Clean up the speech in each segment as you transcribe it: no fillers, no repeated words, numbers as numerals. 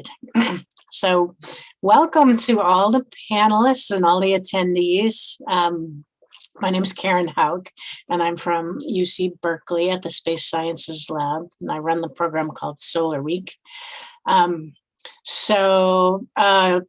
started. So welcome to all the panelists and all the attendees. My name is Karen Haug, and I'm from UC Berkeley at the Space Sciences Lab, and I run the program called Solar Week.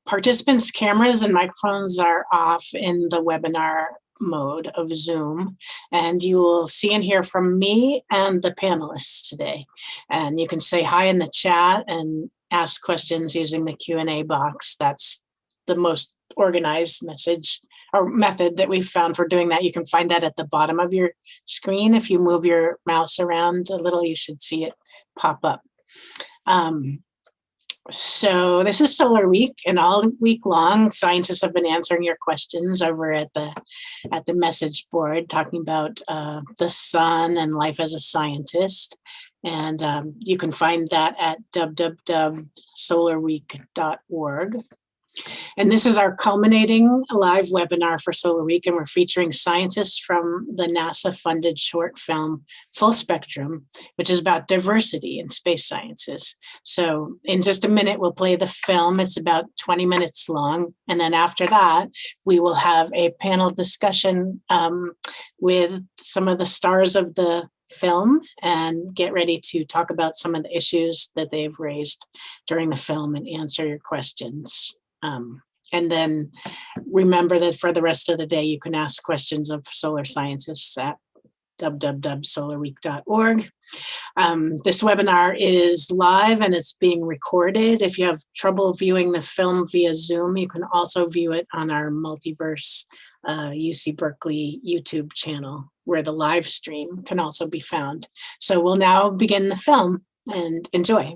Participants' cameras and microphones are off in the webinar mode of Zoom, and you will see and hear from me and the panelists today. And you can say hi in the chat and ask questions using the Q&A box. That's the most organized method that we've found for doing that. You can find that at the bottom of your screen. If you move your mouse around a little, you should see it pop up. So this is Solar Week, and all week long, scientists have been answering your questions over at the message board, talking about the sun and life as a scientist. And you can find that at www.solarweek.org. And this is our culminating live webinar for Solar Week, and we're featuring scientists from the NASA-funded short film Full Spectrum, which is about diversity in space sciences. So in just a minute, we'll play the film. It's about 20 minutes long. And then after that, we will have a panel discussion with some of the stars of the film and get ready to talk about some of the issues that they've raised during the film and answer your questions. And then remember that for the rest of the day, you can ask questions of solar scientists at www.solarweek.org. This webinar is live and it's being recorded. If you have trouble viewing the film via Zoom, you can also view it on our Multiverse UC Berkeley YouTube channel, where the live stream can also be found. So we'll now begin the film, and enjoy.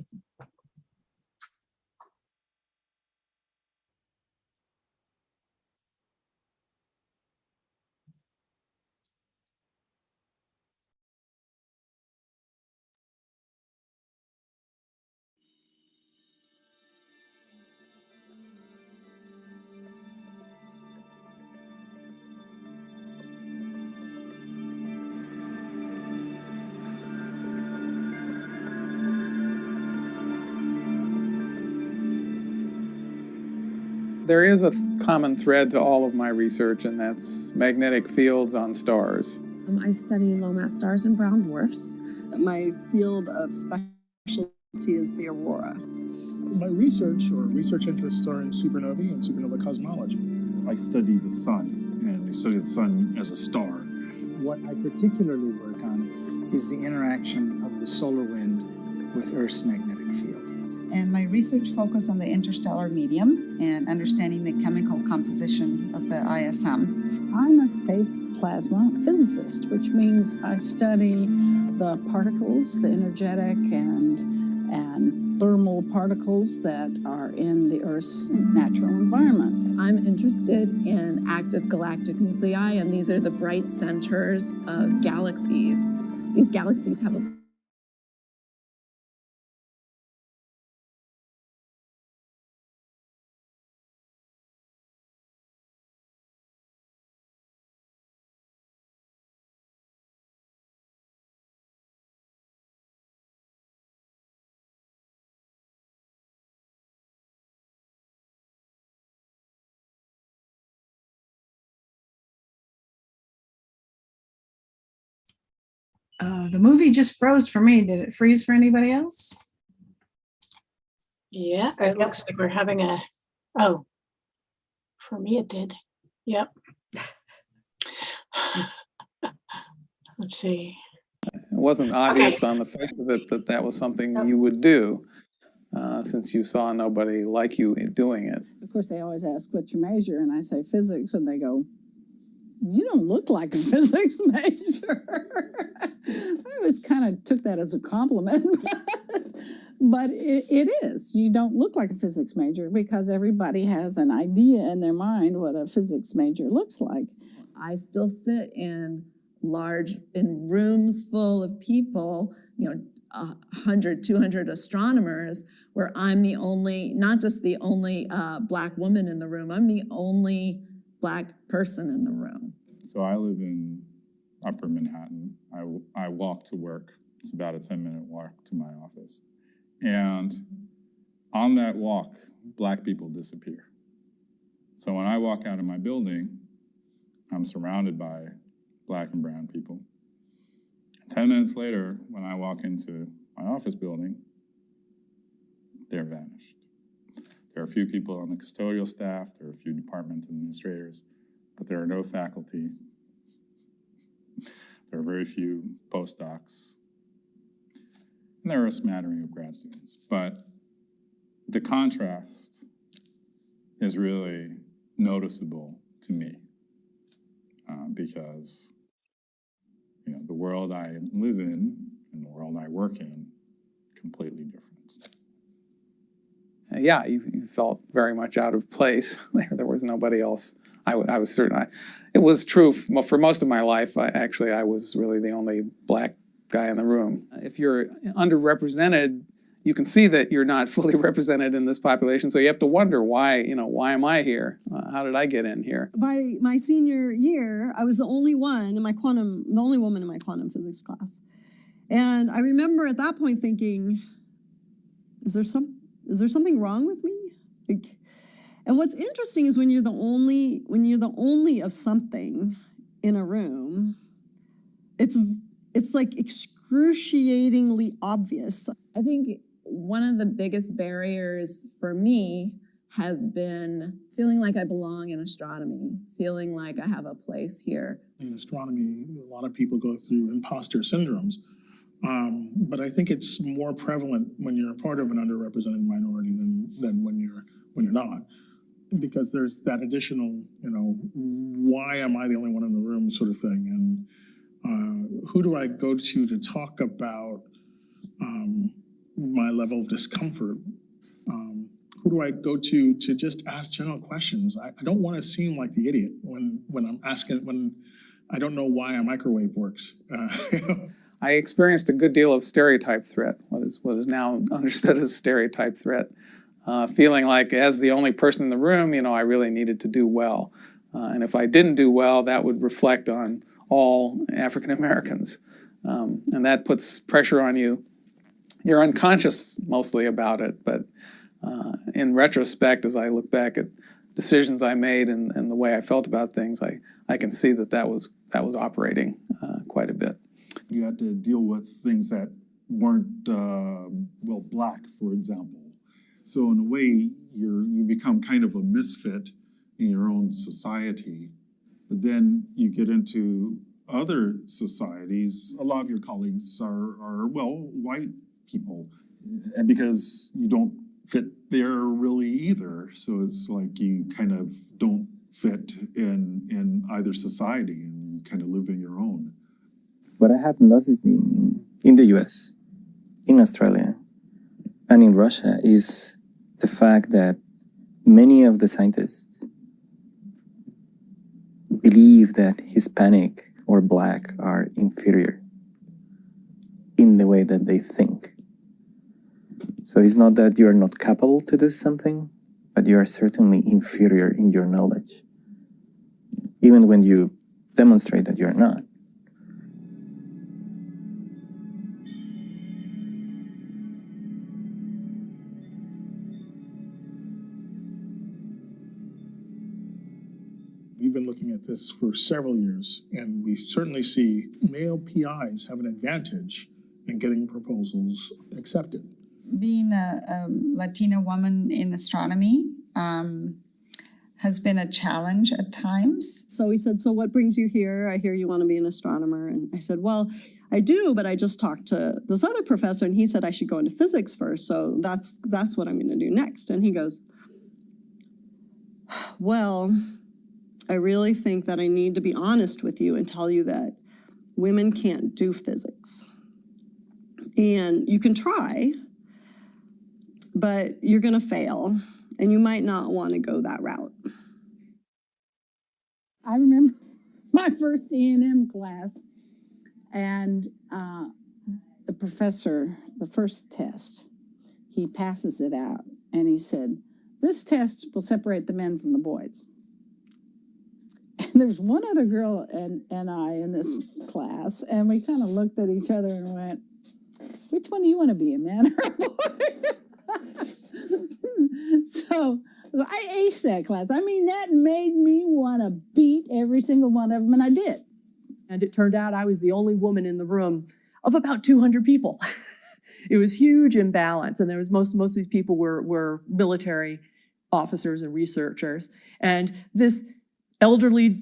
There is a common thread to all of my research, and that's magnetic fields on stars. I study low-mass stars and brown dwarfs. My field of specialty is the aurora. My research interests are in supernovae and supernova cosmology. I study the sun, and I study the sun as a star. What I particularly work on is the interaction of the solar wind with Earth's magnetic field. And my research focuses on the interstellar medium and understanding the chemical composition of the ISM. I'm a space plasma physicist, which means I study the particles, the energetic and thermal particles that are in the Earth's natural environment. I'm interested in active galactic nuclei, and these are the bright centers of galaxies. These galaxies have a the movie just froze for me. Did it freeze for anybody else? Yeah, it looks like we're having oh, for me it did. Yep. Let's see. It wasn't obvious on the face of it that that was something you would do, since you saw nobody like you doing it. Of course, they always ask, what's your major? And I say physics, and they go, you don't look like a physics major. I always kind of took that as a compliment, but it is. You don't look like a physics major because everybody has an idea in their mind what a physics major looks like. I still sit in rooms full of people, 100, 200 astronomers, where I'm the only, not just the only Black woman in the room, I'm the only Black person in the room. So I live in Upper Manhattan. I walk to work. It's about a 10-minute walk to my office. And On that walk, Black people disappear. So when I walk out of my building, I'm surrounded by Black and brown people. 10 minutes later, when I walk into my office building, they're vanished. There are a few people on the custodial staff, there are a few department administrators, but there are no faculty. There are very few postdocs. And there are a smattering of grad students. But the contrast is really noticeable to me because the world I live in and the world I work in, completely different. Yeah, you felt very much out of place. There was nobody else. I was certain. It was true for most of my life. I was really the only Black guy in the room. If you're underrepresented, you can see that you're not fully represented in this population. So you have to wonder why am I here? How did I get in here? By my senior year, I was the only woman in my the only woman in my quantum physics class. And I remember at that point thinking, is there something wrong with me? And what's interesting is when you're the only of something in a room, it's like excruciatingly obvious. I think one of the biggest barriers for me has been feeling like I belong in astronomy, feeling like I have a place here. In astronomy, a lot of people go through imposter syndromes. But I think it's more prevalent when you're a part of an underrepresented minority than when you're not. Because there's that additional, why am I the only one in the room sort of thing? And who do I go to talk about my level of discomfort? Who do I go to just ask general questions? I don't want to seem like the idiot when I'm asking, when I don't know why a microwave works. I experienced a good deal of stereotype threat, what is now understood as stereotype threat. Feeling like as the only person in the room, I really needed to do well. And if I didn't do well, that would reflect on all African Americans. And that puts pressure on you. You're unconscious mostly about it, but in retrospect, as I look back at decisions I made and the way I felt about things, I can see that was operating quite a bit. You had to deal with things that weren't, Black, for example. So in a way, you become kind of a misfit in your own society. But then you get into other societies. A lot of your colleagues are white people. And because you don't fit there really either. So it's like you kind of don't fit in either society and you kind of live in your own. What I have noticed in the US, in Australia, and in Russia is the fact that many of the scientists believe that Hispanic or Black are inferior in the way that they think. So it's not that you're not capable to do something, but you are certainly inferior in your knowledge, even when you demonstrate that you're not. We've been looking at this for several years, and we certainly see male PIs have an advantage in getting proposals accepted. Being a Latina woman in astronomy has been a challenge at times. So he said, so what brings you here? I hear you want to be an astronomer. And I said, well, I do, but I just talked to this other professor and he said I should go into physics first. So that's what I'm going to do next. And he goes, well, I really think that I need to be honest with you and tell you that women can't do physics. And you can try, but you're going to fail and you might not want to go that route. I remember my first E&M class, and the professor, the first test, he passes it out, and he said, this test will separate the men from the boys. And there's one other girl and I in this class, and we kind of looked at each other and went, which one do you want to be, a man or a boy? I aced that class. I mean, that made me want to beat every single one of them, and I did. And it turned out I was the only woman in the room of about 200 people. It was huge imbalance, and there was most of these people were military officers and researchers. And this elderly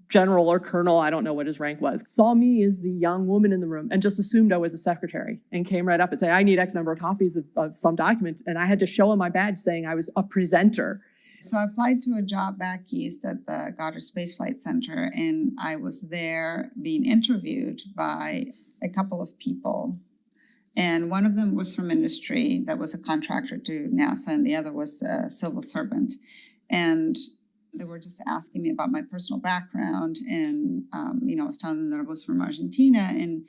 general or colonel, I don't know what his rank was, saw me as the young woman in the room and just assumed I was a secretary and came right up and said, I need X number of copies of some document. And I had to show him my badge saying I was a presenter. So I applied to a job back east at the Goddard Space Flight Center, and I was there being interviewed by a couple of people. And one of them was from industry that was a contractor to NASA, and the other was a civil servant. And they were just asking me about my personal background, and I was telling them that I was from Argentina. And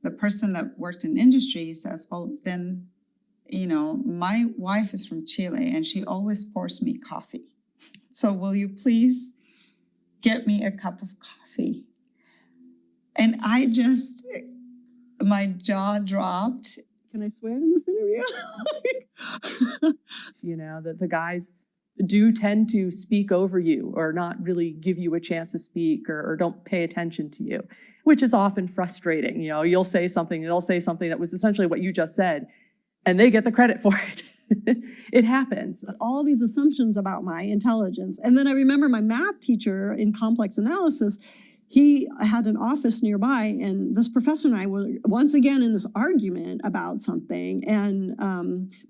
the person that worked in industry says, well, then, my wife is from Chile, and she always pours me coffee. So will you please get me a cup of coffee? And my jaw dropped. Can I swear in this interview? That the guys do tend to speak over you or not really give you a chance to speak or don't pay attention to you, which is often frustrating. You'll say something, they'll say something that was essentially what you just said, and they get the credit for it. It happens. All these assumptions about my intelligence. And then I remember my math teacher in complex analysis, he had an office nearby, and this professor and I were once again in this argument about something. And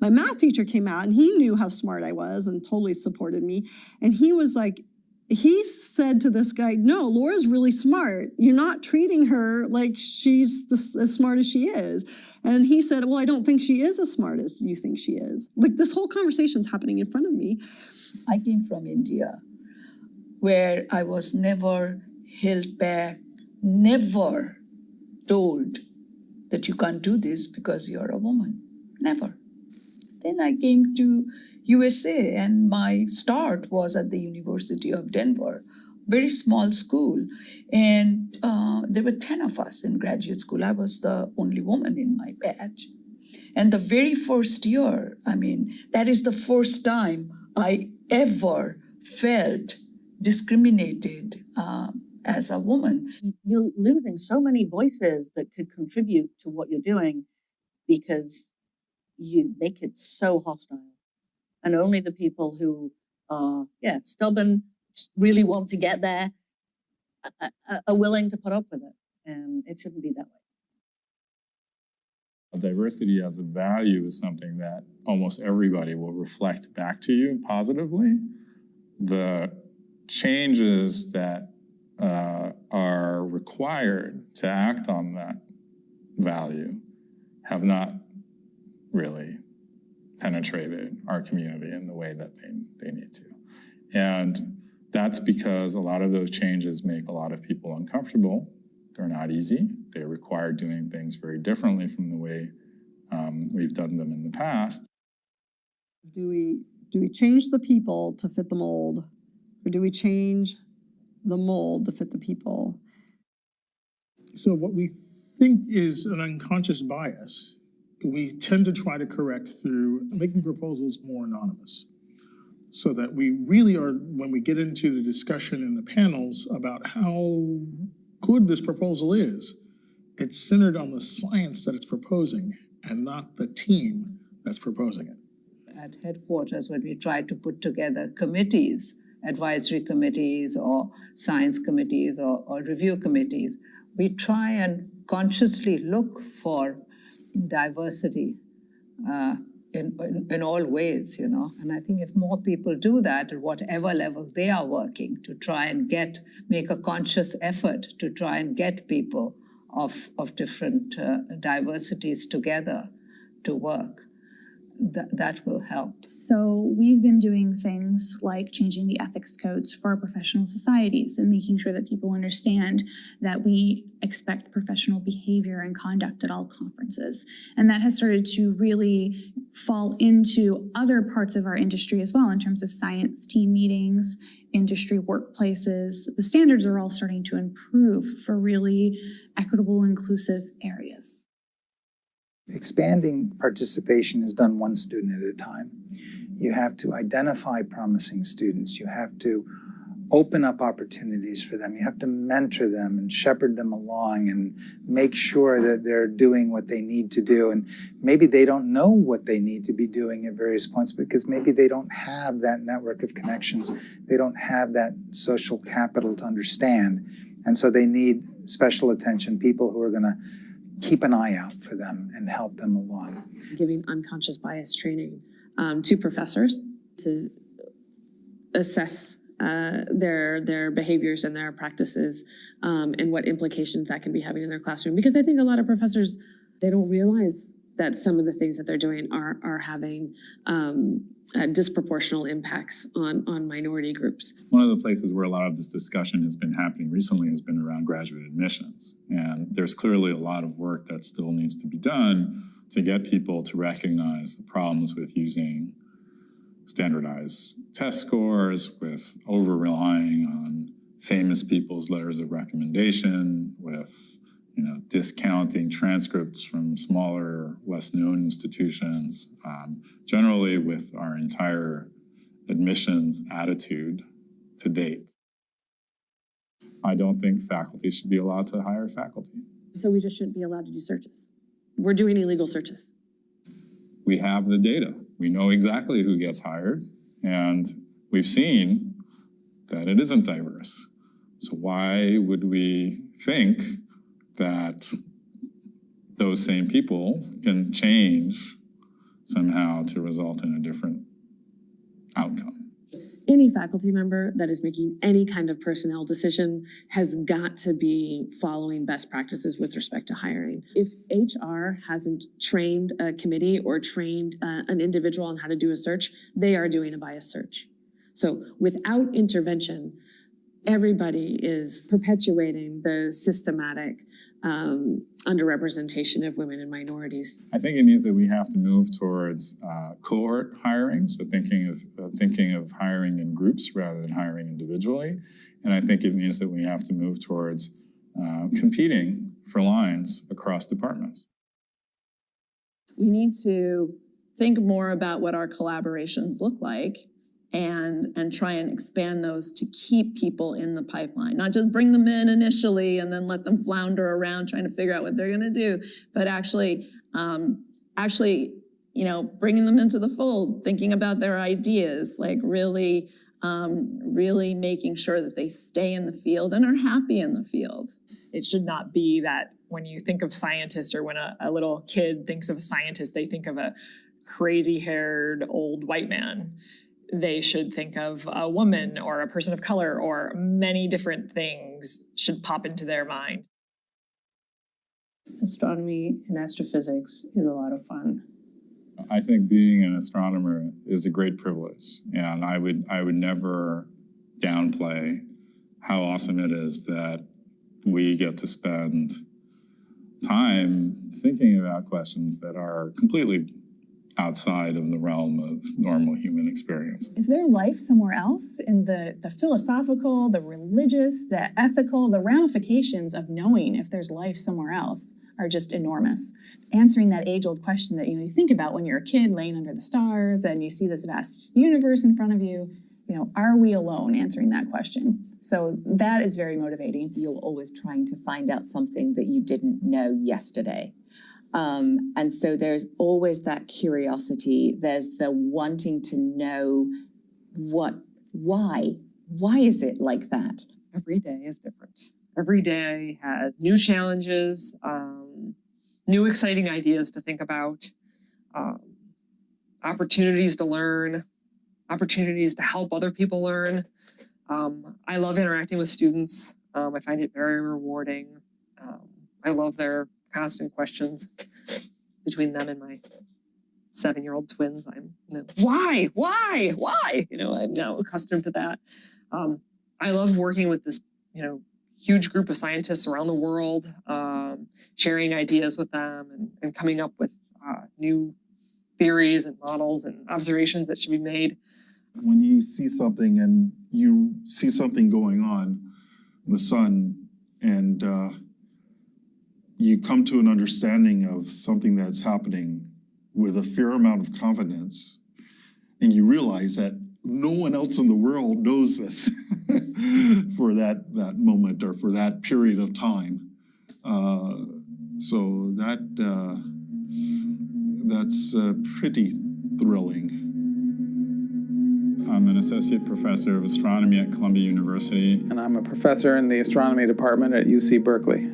my math teacher came out, and he knew how smart I was and totally supported me. And he was like, he said to this guy, no, Laura's really smart. You're not treating her like she's as smart as she is. And he said, well, I don't think she is as smart as you think she is. Like, this whole conversation's happening in front of me. I came from India, where I was never held back, never told that you can't do this because you're a woman. Never. Then I came to USA, and my start was at the University of Denver, very small school. And there were 10 of us in graduate school. I was the only woman in my batch. And the very first year, that is the first time I ever felt discriminated as a woman. You're losing so many voices that could contribute to what you're doing because you make it so hostile. And only the people who are, stubborn, really want to get there, are willing to put up with it. And it shouldn't be that way. Diversity as a value is something that almost everybody will reflect back to you positively. The changes that are required to act on that value have not really penetrated our community in the way that they need to. And that's because a lot of those changes make a lot of people uncomfortable. They're not easy. They require doing things very differently from the way we've done them in the past. Do we change the people to fit the mold, or do we change the mold to fit the people? So what we think is an unconscious bias, we tend to try to correct through making proposals more anonymous, so that we really are, when we get into the discussion in the panels about how good this proposal is, it's centered on the science that it's proposing and not the team that's proposing it. At headquarters, when we try to put together committees, advisory committees or science committees or review committees, we try and consciously look for diversity in all ways, And I think if more people do that at whatever level they are working, to try and make a conscious effort to try and get people of different diversities together to work, that will help. So we've been doing things like changing the ethics codes for our professional societies and making sure that people understand that we expect professional behavior and conduct at all conferences. And that has started to really fall into other parts of our industry as well, in terms of science team meetings, industry workplaces. The standards are all starting to improve for really equitable, inclusive areas. Expanding participation is done one student at a time. You have to identify promising students. You have to open up opportunities for them. You have to mentor them and shepherd them along and make sure that they're doing what they need to do. And maybe they don't know what they need to be doing at various points because maybe they don't have that network of connections. They don't have that social capital to understand. And so they need special attention, people who are going to keep an eye out for them and help them along. Giving unconscious bias training to professors to assess their behaviors and their practices and what implications that can be having in their classroom. Because I think a lot of professors, they don't realize that some of the things that they're doing are having disproportional impacts on minority groups. One of the places where a lot of this discussion has been happening recently has been around graduate admissions. And there's clearly a lot of work that still needs to be done to get people to recognize the problems with using standardized test scores, with over-relying on famous people's letters of recommendation, with discounting transcripts from smaller, less-known institutions, generally with our entire admissions attitude to date. I don't think faculty should be allowed to hire faculty. So we just shouldn't be allowed to do searches. We're doing illegal searches. We have the data. We know exactly who gets hired, and we've seen that it isn't diverse. So why would we think that those same people can change somehow to result in a different outcome? Any faculty member that is making any kind of personnel decision has got to be following best practices with respect to hiring. If HR hasn't trained a committee or trained an individual on how to do a search, they are doing a bias search. So without intervention, everybody is perpetuating the systematic underrepresentation of women and minorities. I think it means that we have to move towards cohort hiring, so thinking of hiring in groups rather than hiring individually. And I think it means that we have to move towards competing for lines across departments. We need to think more about what our collaborations look like and try and expand those to keep people in the pipeline, not just bring them in initially and then let them flounder around trying to figure out what they're going to do, but actually, bringing them into the fold, thinking about their ideas, like really making sure that they stay in the field and are happy in the field. It should not be that when you think of scientists or when a little kid thinks of a scientist, they think of a crazy-haired old white man. They should think of a woman or a person of color, or many different things should pop into their mind. Astronomy and astrophysics is a lot of fun. I think being an astronomer is a great privilege, and I would never downplay how awesome it is that we get to spend time thinking about questions that are completely outside of the realm of normal human experience. Is there life somewhere else? In the philosophical, the religious, the ethical, the ramifications of knowing if there's life somewhere else are just enormous. Answering that age-old question that you think about when you're a kid laying under the stars and you see this vast universe in front of you, are we alone? Answering that question. So that is very motivating. You're always trying to find out something that you didn't know yesterday. And so there's always that curiosity. There's the wanting to know why is it like that? Every day is different. Every day has new challenges, new exciting ideas to think about, opportunities to learn, opportunities to help other people learn. I love interacting with students. I find it very rewarding. I love their constant questions between them and my 7-year-old twins. Why? I'm now accustomed to that. I love working with this, huge group of scientists around the world, sharing ideas with them and coming up with new theories and models and observations that should be made. When you see something and you see something going on in the sun and you come to an understanding of something that's happening with a fair amount of confidence, and you realize that no one else in the world knows this for that moment or for that period of time. So that's pretty thrilling. I'm an associate professor of astronomy at Columbia University. And I'm a professor in the astronomy department at UC Berkeley.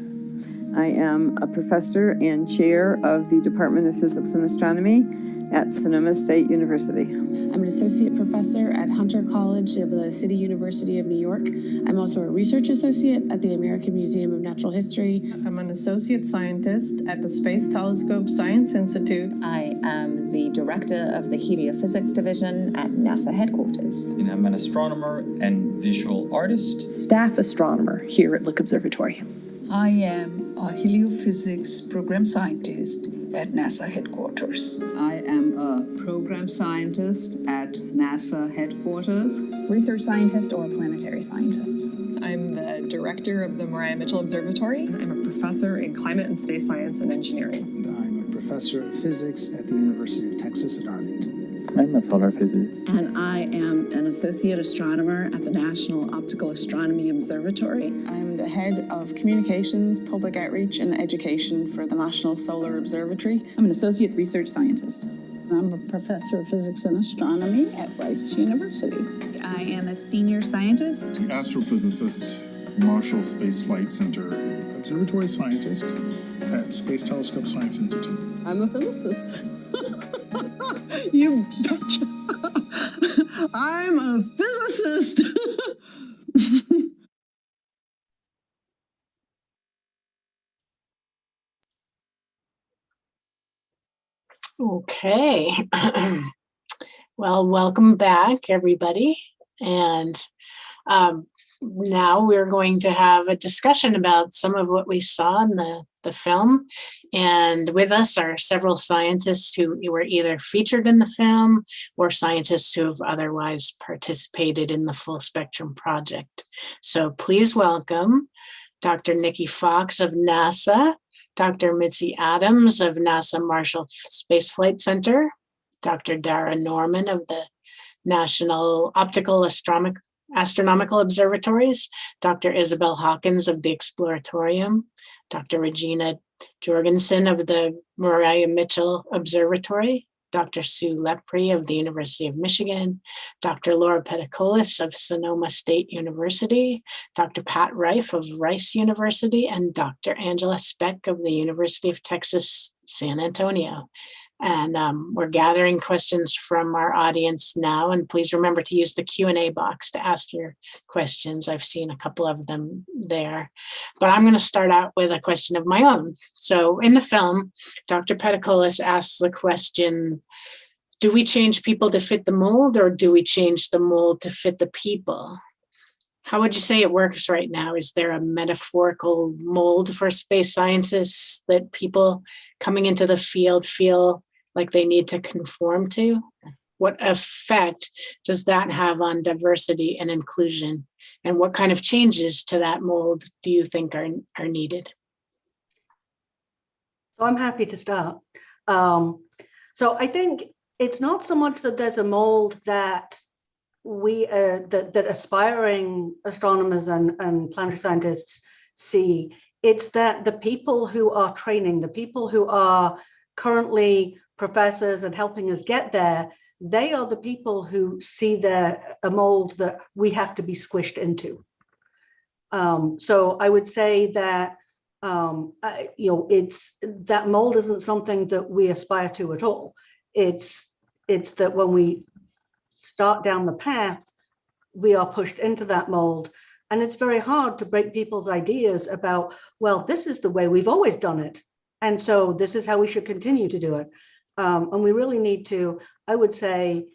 I am a professor and chair of the Department of Physics and Astronomy at Sonoma State University. I'm an associate professor at Hunter College of the City University of New York. I'm also a research associate at the American Museum of Natural History. I'm an associate scientist at the Space Telescope Science Institute. I am the director of the Heliophysics Division at NASA headquarters. And I'm an astronomer and visual artist. Staff astronomer here at Lick Observatory. I am a heliophysics program scientist at NASA headquarters. I am a program scientist at NASA headquarters. Research scientist or planetary scientist. I'm the director of the Mariah Mitchell Observatory. I'm a professor in climate and space science and engineering. I'm a professor of physics at the University of Texas at Arlington. I'm a solar physicist. And I am an associate astronomer at the National Optical Astronomy Observatory. I'm the head of communications, public outreach, and education for the National Solar Observatory. I'm an associate research scientist. I'm a professor of physics and astronomy at Rice University. I am a senior scientist. Astrophysicist, Marshall Space Flight Center. Observatory scientist at Space Telescope Science Institute. I'm a physicist. You betcha. I'm a physicist. Okay. Well, welcome back, everybody. And now we're going to have a discussion about some of what we saw in the film. And with us are several scientists who were either featured in the film or scientists who have otherwise participated in the Full Spectrum Project. So please welcome Dr. Nikki Fox of NASA, Dr. Mitzi Adams of NASA Marshall Space Flight Center, Dr. Dara Norman of the National Optical Astronomical Observatories, Dr. Isabel Hawkins of the Exploratorium, Dr. Regina Jorgensen of the Mariah Mitchell Observatory, Dr. Sue Lepre of the University of Michigan, Dr. Laura Peticolis of Sonoma State University, Dr. Pat Reif of Rice University, and Dr. Angela Speck of the University of Texas, San Antonio. And we're gathering questions from our audience now, and please remember to use the Q&A box to ask your questions. I've seen a couple of them there, but I'm going to start out with a question of my own. So in the film, Dr. Peticolis asks the question, do we change people to fit the mold, or do we change the mold to fit the people? How would you say it works right now? Is there a metaphorical mold for space scientists that people coming into the field feel like they need to conform to? What effect does that have on diversity and inclusion? And what kind of changes to that mold do you think are needed? So I'm happy to start. So I think it's not so much that there's a mold that we that aspiring astronomers and planetary scientists see. It's that the people who are training, the people who are currently professors and helping us get there, they are the people who see a mold that we have to be squished into. So I would say that it's that mold isn't something that we aspire to at all. It's that when we start down the path, we are pushed into that mold, and it's very hard to break people's ideas about, well, this is the way we've always done it, and so this is how we should continue to do it. And we really need to, I would say,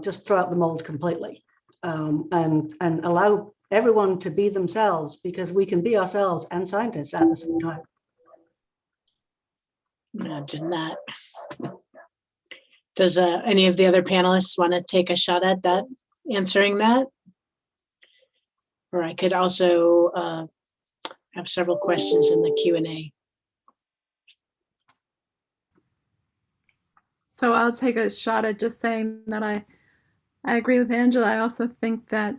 just throw out the mold completely, and allow everyone to be themselves, because we can be ourselves and scientists at the same time. Imagine that. Does any of the other panelists want to take a shot at that, answering that? Or I could also have several questions in the Q&A So I'll take a shot at just saying that I agree with Angela. I also think that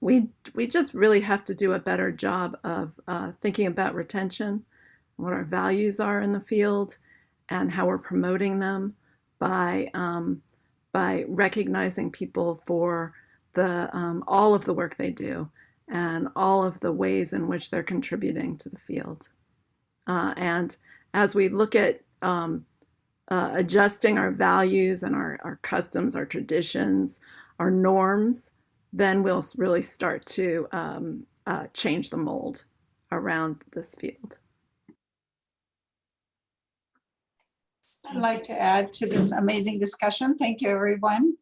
we just really have to do a better job of thinking about retention, what our values are in the field, and how we're promoting them by recognizing people for the all of the work they do and all of the ways in which they're contributing to the field. And as we look at adjusting our values and our customs, our traditions, our norms, then we'll really start to change the mold around this field. I'd like to add to this amazing discussion. Thank you, everyone,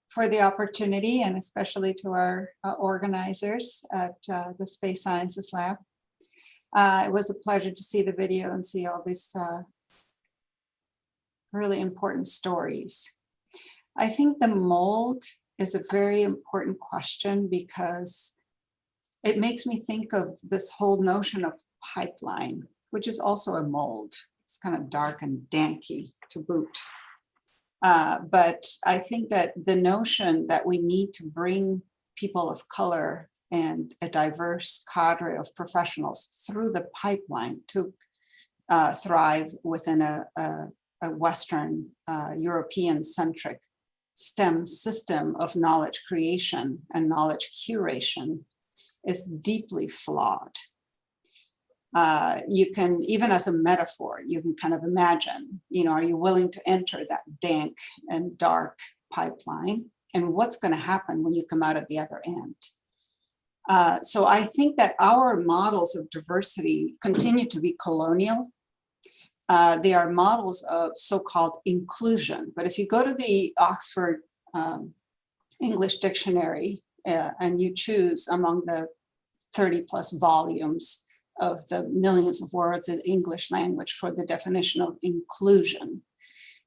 for the opportunity, and especially to our organizers at the Space Sciences Lab. It was a pleasure to see the video and see all these really important stories. I think the mold is a very important question because it makes me think of this whole notion of pipeline, which is also a mold. It's kind of dark and danky to boot. But I think that the notion that we need to bring people of color and a diverse cadre of professionals through the pipeline to thrive within a Western European-centric STEM system of knowledge creation and knowledge curation is deeply flawed. You can, even as a metaphor, you can kind of imagine, are you willing to enter that dank and dark pipeline? And what's going to happen when you come out at the other end? So I think that our models of diversity continue to be colonial. They are models of so-called inclusion. But if you go to the Oxford English Dictionary and you choose among the 30 plus volumes of the millions of words in English language for the definition of inclusion,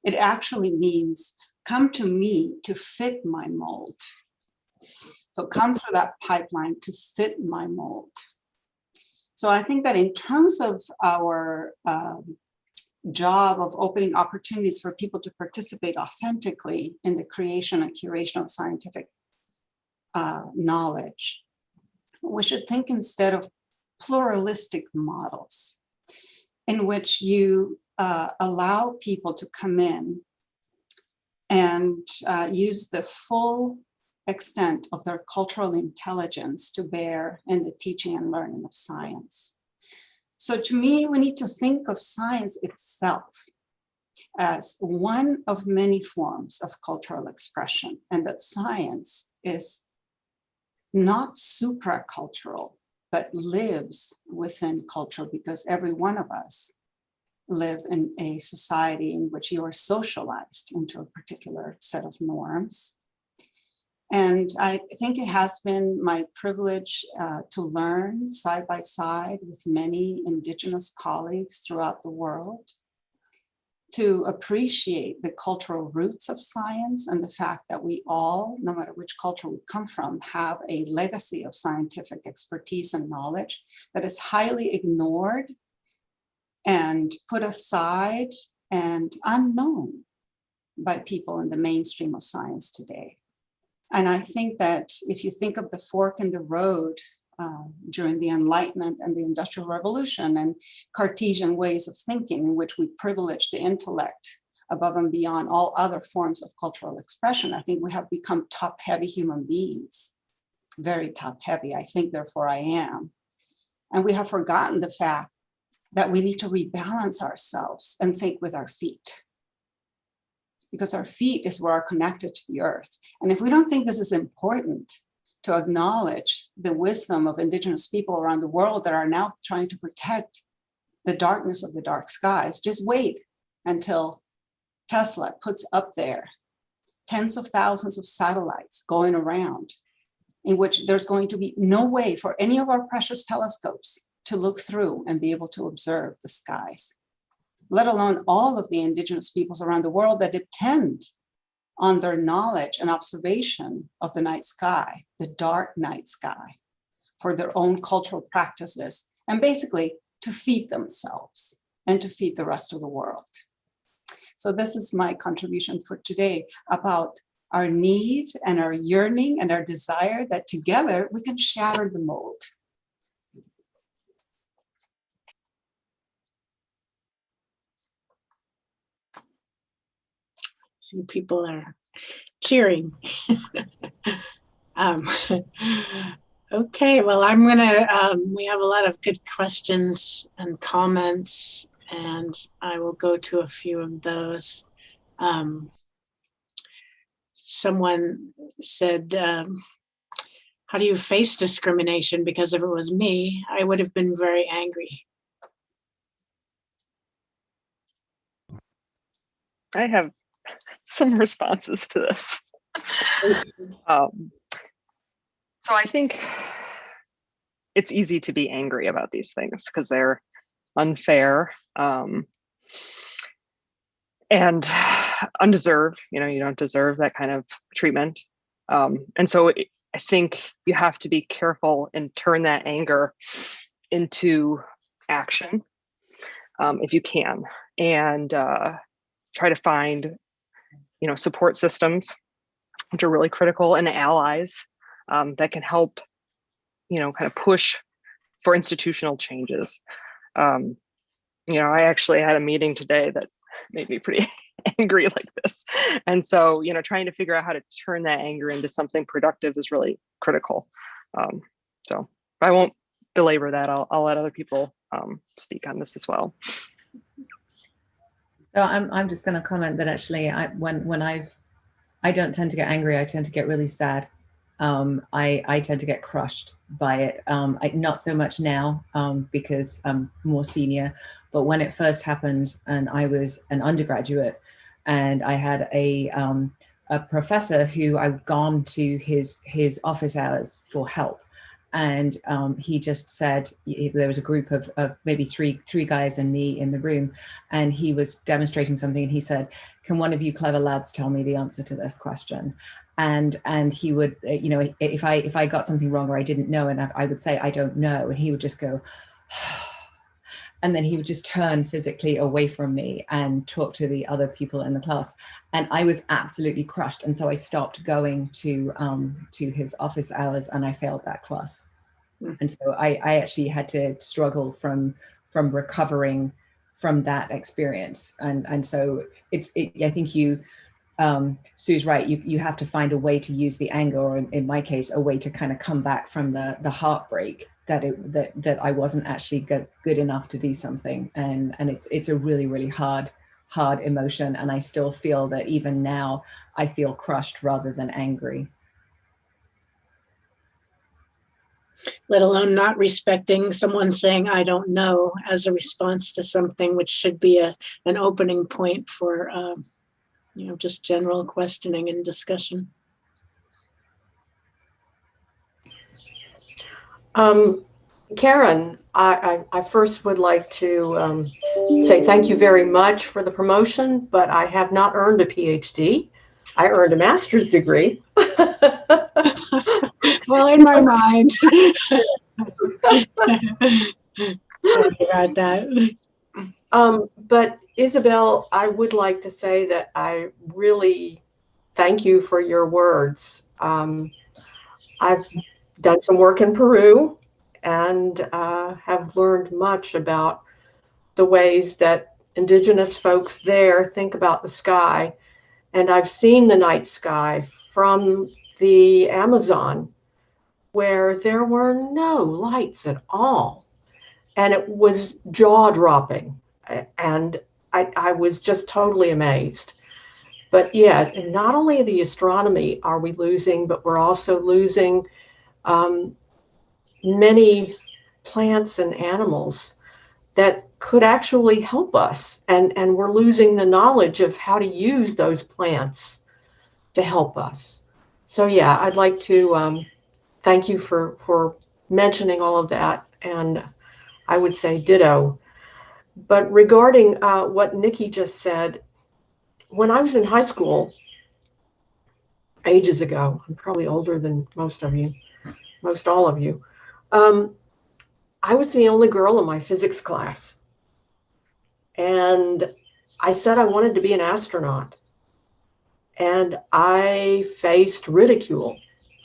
it actually means come to me to fit my mold. So come through that pipeline to fit my mold. So I think that in terms of our job of opening opportunities for people to participate authentically in the creation and curation of scientific knowledge, we should think instead of pluralistic models in which you allow people to come in and use the full extent of their cultural intelligence to bear in the teaching and learning of science. So to me, we need to think of science itself as one of many forms of cultural expression, and that science is not supracultural, but lives within culture, because every one of us live in a society in which you are socialized into a particular set of norms. And I think it has been my privilege to learn side by side with many Indigenous colleagues throughout the world, to appreciate the cultural roots of science and the fact that we all, no matter which culture we come from, have a legacy of scientific expertise and knowledge that is highly ignored and put aside and unknown by people in the mainstream of science today. And I think that if you think of the fork in the road during the Enlightenment and the Industrial Revolution and Cartesian ways of thinking in which we privilege the intellect above and beyond all other forms of cultural expression, I think we have become top-heavy human beings, very top-heavy. I think, therefore I am. And we have forgotten the fact that we need to rebalance ourselves and think with our feet, because our feet is where are connected to the earth. And if we don't think this is important to acknowledge the wisdom of Indigenous people around the world that are now trying to protect the darkness of the dark skies, just wait until Tesla puts up there tens of thousands of satellites going around, in which there's going to be no way for any of our precious telescopes to look through and be able to observe the skies, let alone all of the Indigenous peoples around the world that depend on their knowledge and observation of the night sky, the dark night sky, for their own cultural practices, and basically to feed themselves and to feed the rest of the world. So this is my contribution for today about our need and our yearning and our desire that together we can shatter the mold. See, people are cheering. um, okay, well, I'm gonna, we have a lot of good questions and comments, and I will go to a few of those. Someone said, how do you face discrimination? Because if it was me, I would have been very angry. I have some responses to this. So I think it's easy to be angry about these things because they're unfair and undeserved. You don't deserve that kind of treatment. And so I think you have to be careful and turn that anger into action if you can, and try to find, support systems, which are really critical, and allies that can help, kind of push for institutional changes. I actually had a meeting today that made me pretty angry like this. And so, trying to figure out how to turn that anger into something productive is really critical. So I won't belabor that. I'll let other people speak on this as well. So I'm just going to comment that actually I don't tend to get angry. I tend to get really sad. I tend to get crushed by it. Not so much now because I'm more senior, but when it first happened and I was an undergraduate and I had a professor who I'd gone to his office hours for help. And he just said, there was a group of maybe three guys and me in the room, and he was demonstrating something, and he said, can one of you clever lads tell me the answer to this question? And he would, if I got something wrong or I didn't know, and I would say, I don't know, and he would just go, and then he would just turn physically away from me and talk to the other people in the class. And I was absolutely crushed. And so I stopped going to his office hours, and I failed that class. And so I actually had to struggle from recovering from that experience. And so I think Sue's right. You have to find a way to use the anger, or in my case, a way to kind of come back from the heartbreak that I wasn't actually good enough to do something. And it's a really, really hard emotion. And I still feel that even now I feel crushed rather than angry. Let alone not respecting someone saying, I don't know, as a response to something, which should be an opening point for, just general questioning and discussion. Karen, I first would like to say thank you very much for the promotion, but I have not earned a PhD. I earned a master's degree. Well, in my mind. Sorry about that. But Isabel, I would like to say that I really thank you for your words. I've done some work in Peru and have learned much about the ways that indigenous folks there think about the sky. And I've seen the night sky from the Amazon, where there were no lights at all. And it was jaw-dropping. And I was just totally amazed. But yeah, not only the astronomy are we losing, but we're also losing many plants and animals that could actually help us. And we're losing the knowledge of how to use those plants to help us. So yeah, I'd like to thank you for mentioning all of that. And I would say ditto. But regarding what Nikki just said, when I was in high school, ages ago, I'm probably older than most all of you, I was the only girl in my physics class. And I said I wanted to be an astronaut. And I faced ridicule,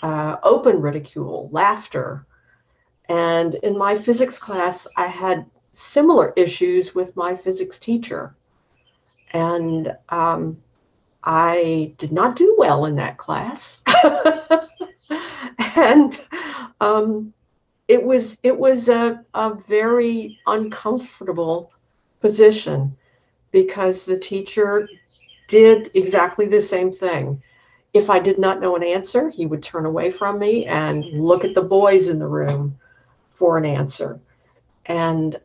open ridicule, laughter. And in my physics class, I had similar issues with my physics teacher. And I did not do well in that class. And it was a very uncomfortable position because the teacher did exactly the same thing. If I did not know an answer, he would turn away from me and look at the boys in the room for an answer. And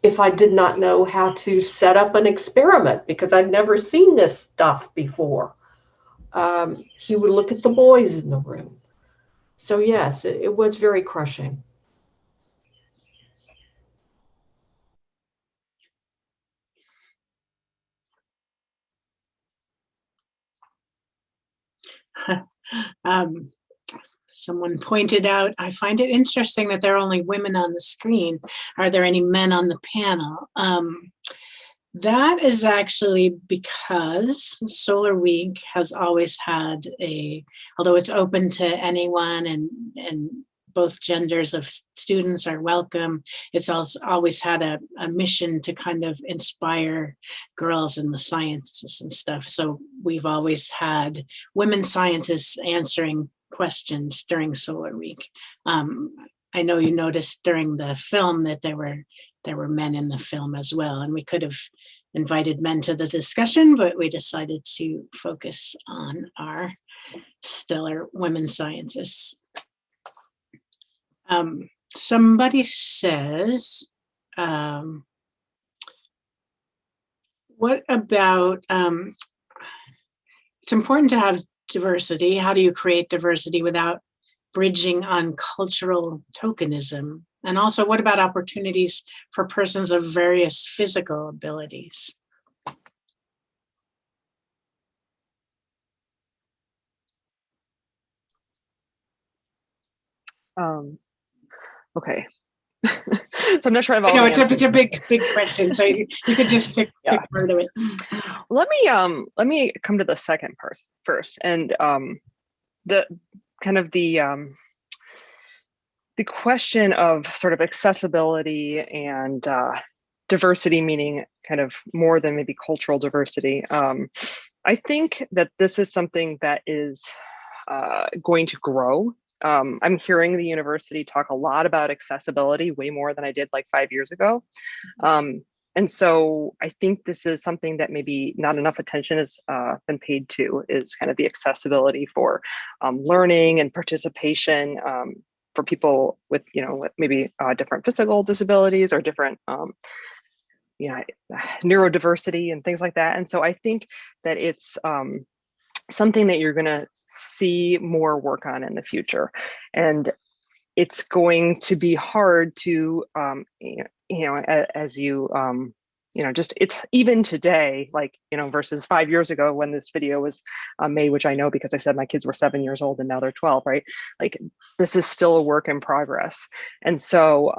if I did not know how to set up an experiment, because I'd never seen this stuff before, he would look at the boys in the room. So yes, it was very crushing. Someone pointed out, I find it interesting that there are only women on the screen. Are there any men on the panel? That is actually because Solar Week has always had although it's open to anyone and both genders of students are welcome, it's also always had a mission to kind of inspire girls in the sciences and stuff. So we've always had women scientists answering questions during Solar Week. I know you noticed during the film that there were men in the film as well, and we could have invited men to the discussion, but we decided to focus on our stellar women scientists. Somebody says, what about, it's important to have diversity. How do you create diversity without bridging on cultural tokenism? And also, what about opportunities for persons of various physical abilities? Okay. So I'm not sure I've all I know the it's a big question, so you could just pick part of it. Let me come to the second part first, and the kind of the question of sort of accessibility and diversity, meaning kind of more than maybe cultural diversity. I think that this is something that is going to grow. I'm hearing the university talk a lot about accessibility, way more than I did like 5 years ago. And so I think this is something that maybe not enough attention has been paid to, is kind of the accessibility for learning and participation for people with, with maybe different physical disabilities or different, neurodiversity and things like that. And so I think that it's something that you're going to see more work on in the future. And it's going to be hard to, as you, just it's even today, like, versus 5 years ago when this video was made, which I know because I said my kids were 7 years old and now they're 12, right? Like, this is still a work in progress. And so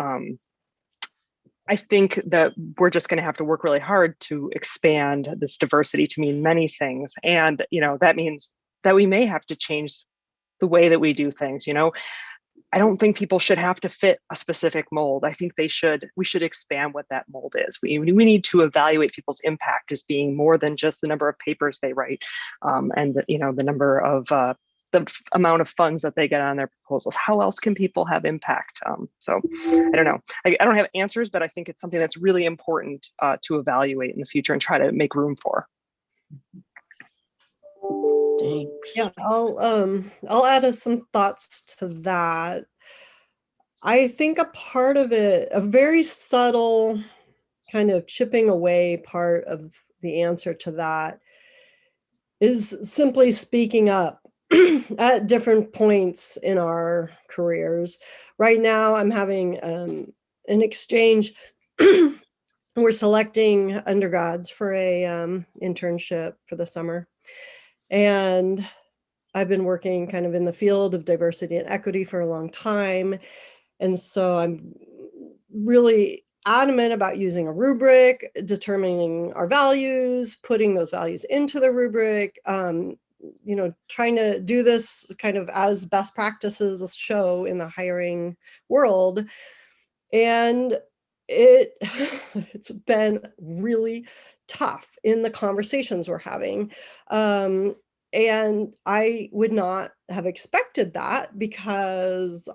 I think that we're just going to have to work really hard to expand this diversity to mean many things. And, that means that we may have to change the way that we do things. I don't think people should have to fit a specific mold. I think we should expand what that mold is. We need to evaluate people's impact as being more than just the number of papers they write, and the number of the amount of funds that they get on their proposals. How else can people have impact? So I don't know. I don't have answers, but I think it's something that's really important to evaluate in the future and try to make room for. Thanks. Yeah, I'll add some thoughts to that. I think a part of it, a very subtle kind of chipping away part of the answer to that, is simply speaking up at different points in our careers. Right now, I'm having an exchange. We're selecting undergrads for a internship for the summer. And I've been working kind of in the field of diversity and equity for a long time. And so I'm really adamant about using a rubric, determining our values, putting those values into the rubric, trying to do this kind of as best practices show in the hiring world. And it's been really tough in the conversations we're having. And I would not have expected that, because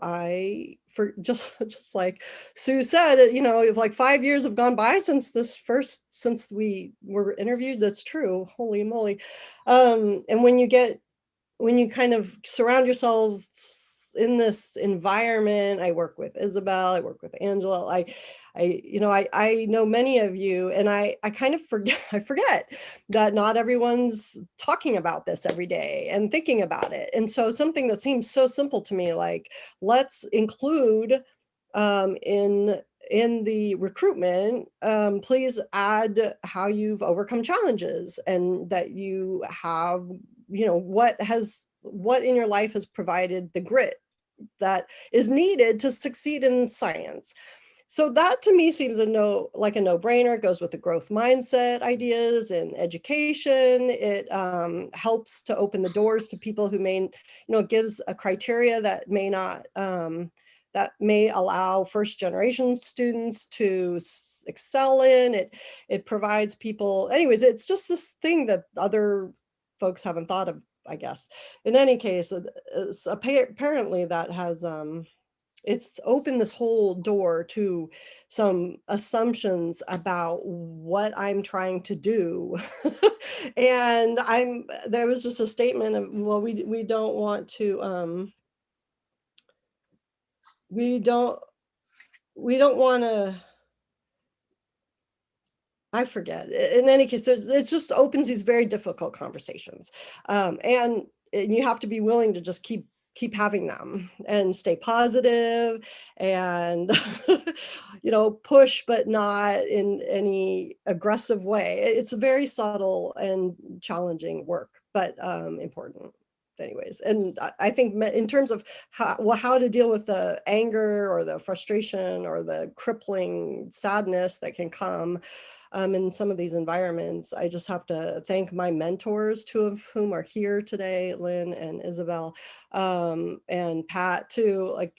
just like Sue said, like 5 years have gone by since we were interviewed. That's true. Holy moly. And when you kind of surround yourself in this environment, I work with Isabel, I work with Angela, I know many of you, and I kind of forget that not everyone's talking about this every day and thinking about it. And so something that seems so simple to me, like, let's include in the recruitment, please add how you've overcome challenges, and that you have, what in your life has provided the grit that is needed to succeed in science. So that to me seems like a no-brainer. It goes with the growth mindset ideas in education. It helps to open the doors to people who may, gives a criteria that may not, that may allow first generation students to excel in. It provides people, anyways, it's just this thing that other folks haven't thought of, I guess. In any case, apparently that has, it's opened this whole door to some assumptions about what I'm trying to do. And there was just a statement of, well, we don't want to, we don't want to, I forget. In any case, it just opens these very difficult conversations. And you have to be willing to just keep having them and stay positive and, push, but not in any aggressive way. It's very subtle and challenging work, but important. Anyways, and I think in terms of how to deal with the anger or the frustration or the crippling sadness that can come in some of these environments, I just have to thank my mentors, two of whom are here today, Lynn and Isabel, and Pat too. Like,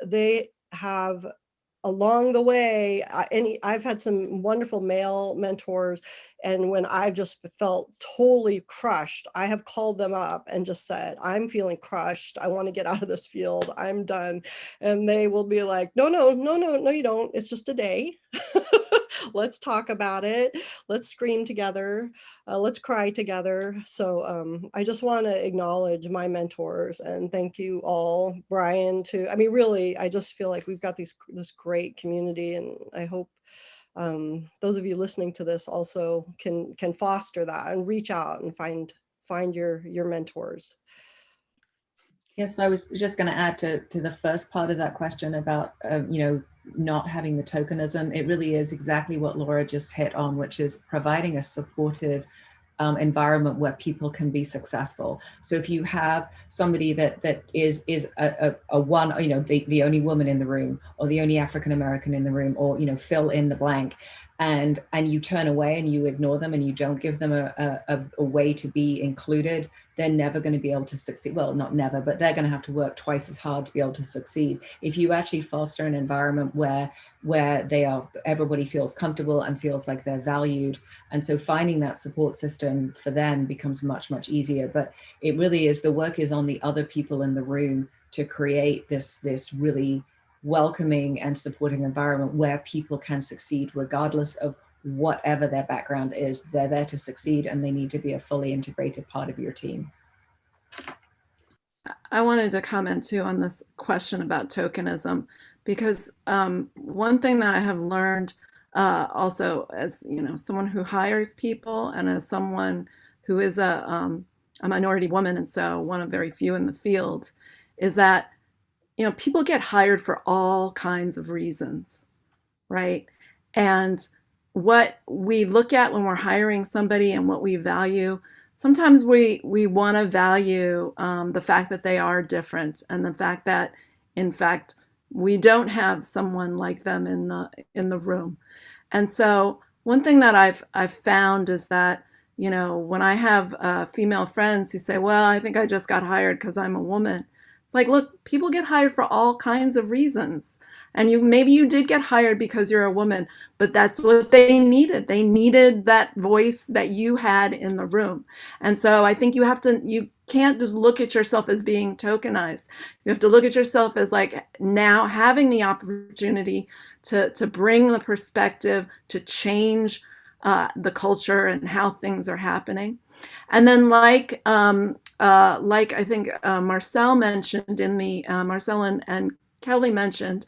they have, along the way, I've had some wonderful male mentors, and when I've just felt totally crushed, I have called them up and just said, I'm feeling crushed. I want to get out of this field. I'm done. And they will be like, no, you don't. It's just a day. Let's talk about it. Let's scream together. Let's cry together. So I just want to acknowledge my mentors and thank you all, Brian, too. I mean, really, I just feel like we've got this great community, and I hope those of you listening to this also can foster that and reach out and find your mentors. Yes, I was just going to add to the first part of that question about, not having the tokenism. It really is exactly what Laura just hit on, which is providing a supportive environment where people can be successful. So if you have somebody that is a one, the only woman in the room, or the only African American in the room, or fill in the blank, and you turn away and you ignore them and you don't give them a way to be included, they're never going to be able to succeed. Well, not never, but they're going to have to work twice as hard to be able to succeed. If you actually foster an environment where everybody feels comfortable and feels like they're valued, and so finding that support system for them becomes much, much easier. But it really is, the work is on the other people in the room to create this really welcoming and supporting environment where people can succeed regardless of whatever their background is. They're there to succeed, and they need to be a fully integrated part of your team. I wanted to comment too on this question about tokenism, because one thing that I have learned also, as someone who hires people and as someone who is a minority woman, and so one of very few in the field, is that people get hired for all kinds of reasons, right? And what we look at when we're hiring somebody and what we value, sometimes we want to value the fact that they are different, and the fact that, in fact, we don't have someone like them in the room. And so one thing that I've found is that, you know, when I have female friends who say, well, I think I just got hired because I'm a woman. It's like, look, people get hired for all kinds of reasons. And maybe you did get hired because you're a woman, but that's what they needed. They needed that voice that you had in the room. And so I think you can't just look at yourself as being tokenized. You have to look at yourself as like now having the opportunity to bring the perspective, to change the culture and how things are happening. And then like I think Marcel mentioned in the, Marcel and Kelly mentioned,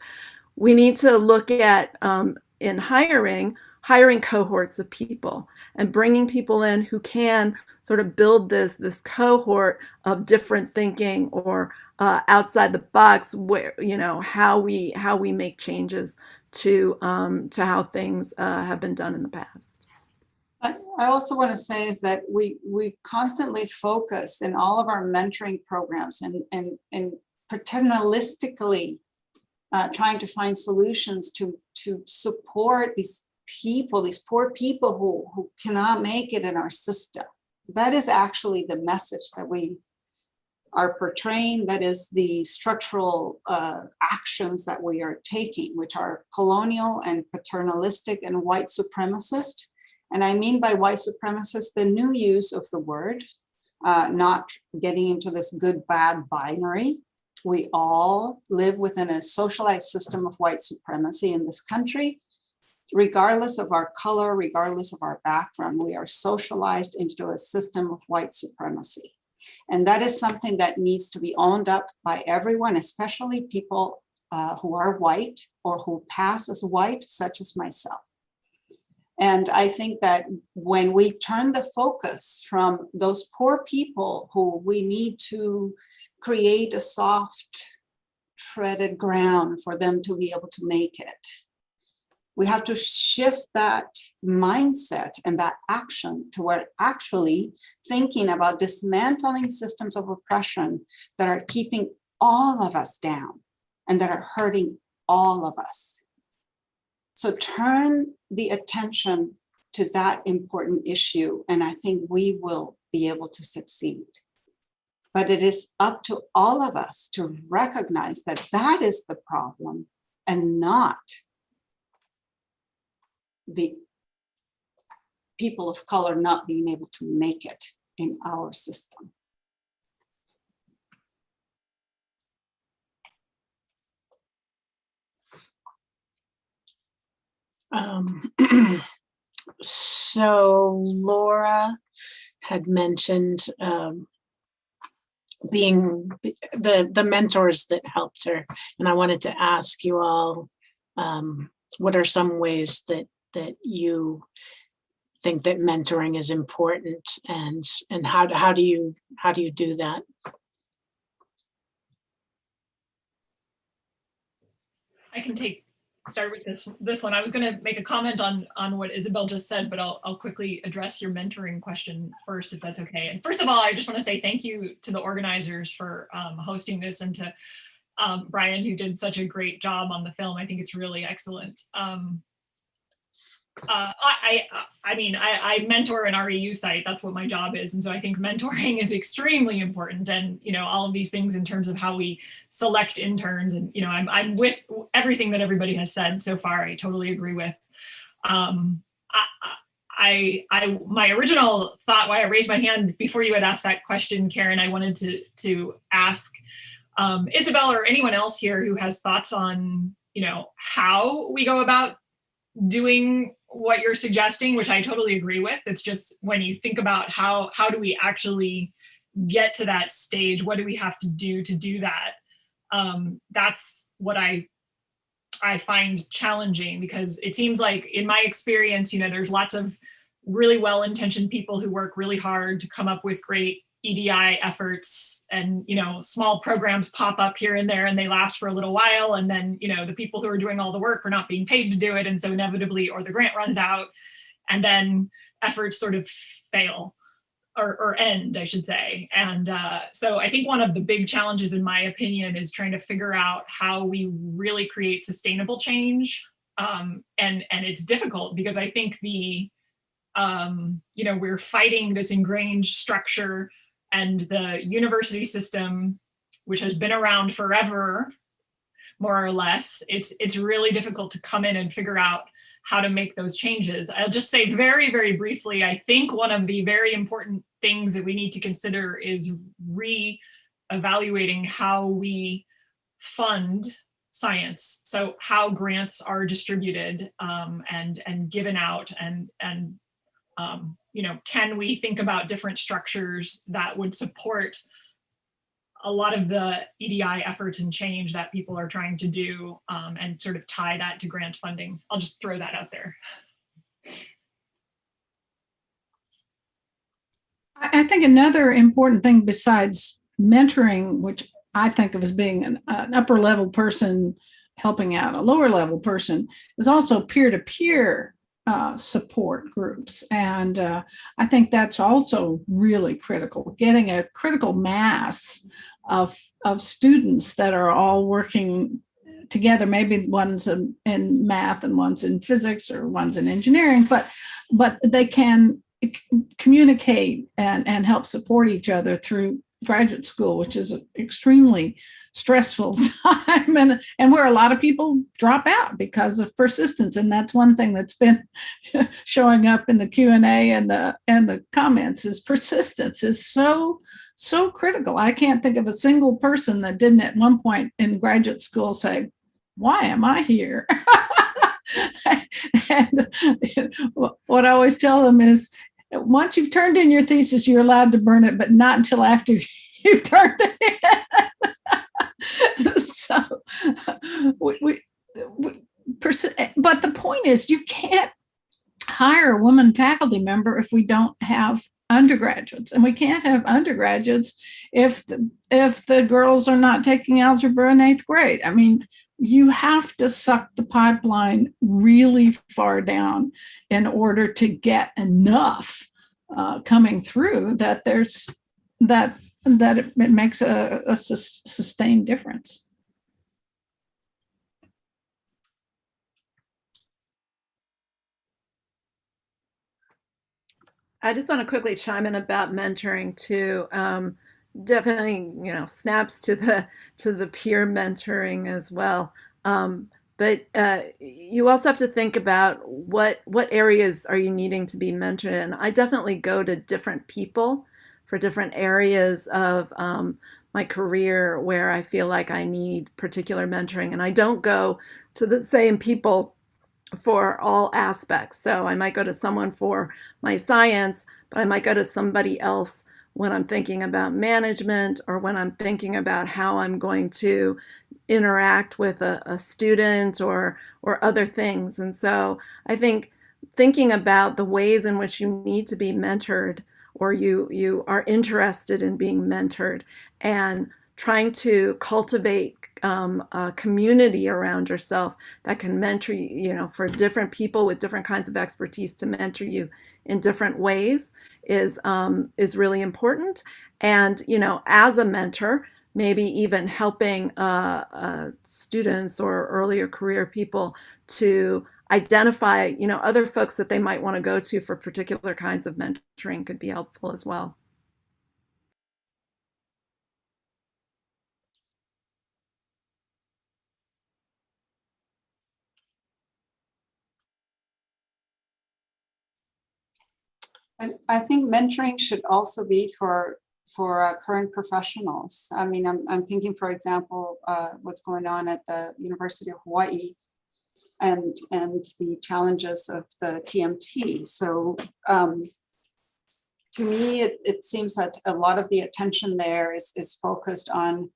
we need to look at in hiring cohorts of people and bringing people in who can sort of build this cohort of different thinking or outside the box, where, you know, how we make changes to how things have been done in the past. I also want to say is that we constantly focus in all of our mentoring programs and paternalistically trying to find solutions to support these people, these poor people who cannot make it in our system. That is actually the message that we are portraying. That is the structural actions that we are taking, which are colonial and paternalistic and white supremacist. And I mean by white supremacist, the new use of the word, not getting into this good, bad binary. We all live within a socialized system of white supremacy in this country. Regardless of our color, regardless of our background, we are socialized into a system of white supremacy. And that is something that needs to be owned up by everyone, especially people who are white or who pass as white, such as myself. And I think that when we turn the focus from those poor people who we need to create a soft, treaded ground for them to be able to make it, we have to shift that mindset and that action toward actually thinking about dismantling systems of oppression that are keeping all of us down and that are hurting all of us. So turn the attention to that important issue, and I think we will be able to succeed. But it is up to all of us to recognize that that is the problem and not the people of color not being able to make it in our system. So Laura had mentioned being the mentors that helped her, and I wanted to ask you all, what are some ways that you think that mentoring is important, and how do you do that? I can start with this one. I was going to make a comment on what Isabel just said, but I'll quickly address your mentoring question first, if that's okay. And first of all, I just want to say thank you to the organizers for hosting this, and to Brian, who did such a great job on the film. I think it's really excellent. I mentor an REU site. That's what my job is. And so I think mentoring is extremely important. And, you know, all of these things in terms of how we select interns, and, you know, I'm with everything that everybody has said so far. I totally agree with. My original thought, why I raised my hand before you had asked that question, Karen, I wanted to ask Isabel or anyone else here who has thoughts on, you know, how we go about doing what you're suggesting, which I totally agree with. It's just when you think about how do we actually get to that stage, what do we have to do that? That's what I find challenging, because it seems like in my experience, you know, there's lots of really well-intentioned people who work really hard to come up with great EDI efforts, and, you know, small programs pop up here and there and they last for a little while, and then, you know, the people who are doing all the work are not being paid to do it, and so inevitably, or the grant runs out, and then efforts sort of fail. or end, I should say. And so I think one of the big challenges, in my opinion, is trying to figure out how we really create sustainable change. And it's difficult because I think we're fighting this ingrained structure, and the university system, which has been around forever, more or less, it's really difficult to come in and figure out how to make those changes. I'll just say very, very briefly, I think one of the very important things that we need to consider is re-evaluating how we fund science. So how grants are distributed and given out, and can we think about different structures that would support a lot of the EDI efforts and change that people are trying to do, and sort of tie that to grant funding. I'll just throw that out there. I think another important thing besides mentoring, which I think of as being an upper level person helping out a lower level person, is also peer-to-peer support groups. And I think that's also really critical, getting a critical mass of students that are all working together. Maybe one's in math and one's in physics or one's in engineering, but they can communicate and help support each other through graduate school, which is an extremely stressful time, and where a lot of people drop out because of persistence. And that's one thing that's been showing up in the Q&A and the comments, is persistence is so critical. I can't think of a single person that didn't at one point in graduate school say, why am I here? And what I always tell them is, once you've turned in your thesis, you're allowed to burn it, but not until after you've turned it in. So, but the point is, you can't hire a woman faculty member if we don't have undergraduates, and we can't have undergraduates if the girls are not taking algebra in 8th grade. I mean, you have to suck the pipeline really far down in order to get enough coming through that it makes a sustained difference. I just want to quickly chime in about mentoring too. Definitely, snaps to the peer mentoring as well. But you also have to think about what areas are you needing to be mentored in. I definitely go to different people for different areas of my career where I feel like I need particular mentoring, and I don't go to the same people for all aspects. So I might go to someone for my science, but I might go to somebody else when I'm thinking about management, or when I'm thinking about how I'm going to interact with a student or other things. And so I think thinking about the ways in which you need to be mentored, or you are interested in being mentored, and trying to cultivate a community around yourself that can mentor you, for different people with different kinds of expertise to mentor you in different ways is really important. And, as a mentor, maybe even helping students or earlier career people to identify, other folks that they might want to go to for particular kinds of mentoring could be helpful as well. I think mentoring should also be for current professionals. I mean, I'm thinking, for example, what's going on at the University of Hawaii, and the challenges of the TMT. So to me, it seems that a lot of the attention there is focused on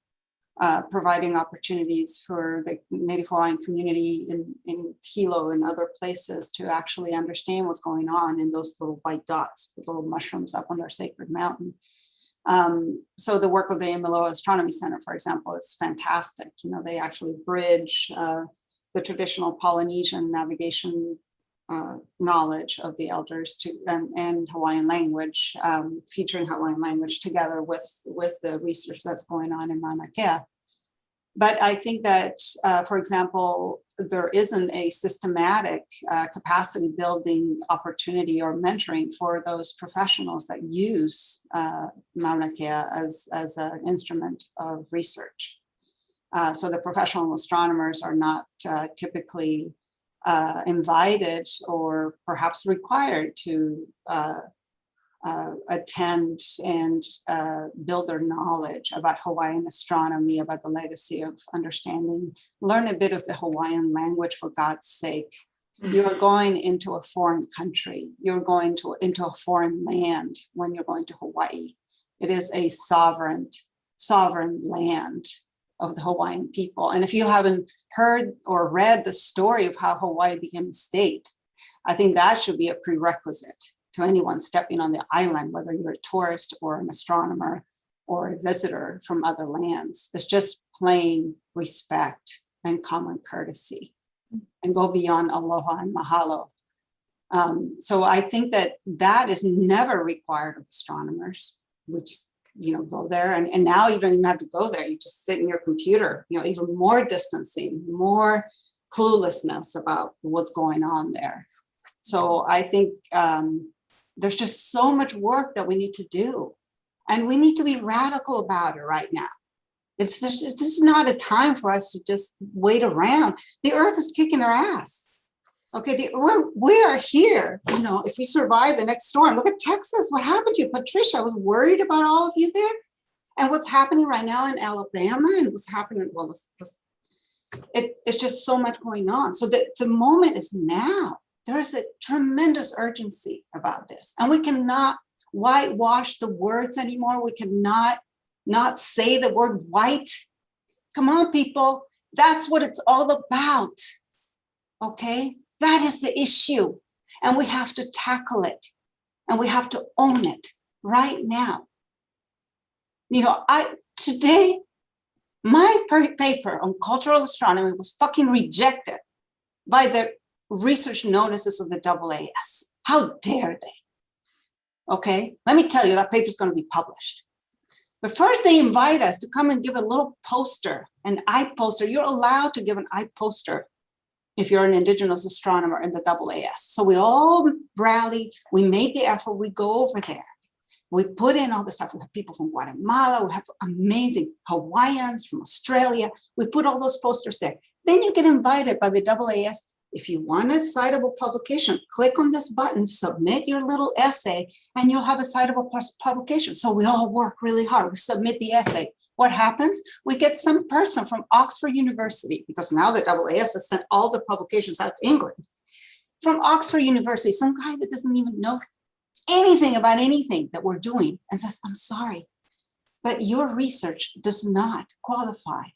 providing opportunities for the Native Hawaiian community in Hilo and other places to actually understand what's going on in those little white dots, the little mushrooms up on their sacred mountain. So the work of the Imiloa Astronomy Center, for example, is fantastic. They actually bridge the traditional Polynesian navigation knowledge of the elders and Hawaiian language, featuring Hawaiian language together with the research that's going on in Mauna Kea. But I think that, for example, there isn't a systematic capacity building opportunity or mentoring for those professionals that use Mauna Kea as an instrument of research. So the professional astronomers are not typically invited or perhaps required to attend and build their knowledge about Hawaiian astronomy, about the legacy of understanding, learn a bit of the Hawaiian language, for God's sake. You're going into a foreign country. You're going into a foreign land when you're going to Hawaii. It is a sovereign land of the Hawaiian people. And if you haven't heard or read the story of how Hawaii became a state, I think that should be a prerequisite to anyone stepping on the island, whether you're a tourist or an astronomer or a visitor from other lands. It's just plain respect and common courtesy, and go beyond aloha and mahalo. So I think that is never required of astronomers, which, go there. And now you don't even have to go there. You just sit in your computer, even more distancing, more cluelessness about what's going on there. So I think there's just so much work that we need to do. And we need to be radical about it right now. This is not a time for us to just wait around. The earth is kicking our ass. Okay, we are here. If we survive the next storm, look at Texas. What happened to you, Patricia? I was worried about all of you there. And what's happening right now in Alabama, and what's happening, it's just so much going on. So the moment is now. There is a tremendous urgency about this. And we cannot whitewash the words anymore. We cannot not say the word white. Come on, people. That's what it's all about. Okay? That is the issue. And we have to tackle it. And we have to own it right now. Today, my paper on cultural astronomy was fucking rejected by the research notices of the AAS. How dare they? Okay, let me tell you, that paper is going to be published. But first they invite us to come and give a little poster, an eye poster. You're allowed to give an eye poster if you're an Indigenous astronomer in the AAS. So we all rally, we made the effort, we go over there. We put in all the stuff. We have people from Guatemala, we have amazing Hawaiians from Australia. We put all those posters there. Then you get invited by the AAS. If you want a citable publication, click on this button, submit your little essay, and you'll have a citable publication. So we all work really hard. We submit the essay. What happens? We get some person from Oxford University, because now the AAS has sent all the publications out to England. From Oxford University, some guy that doesn't even know anything about anything that we're doing, and says, I'm sorry, but your research does not qualify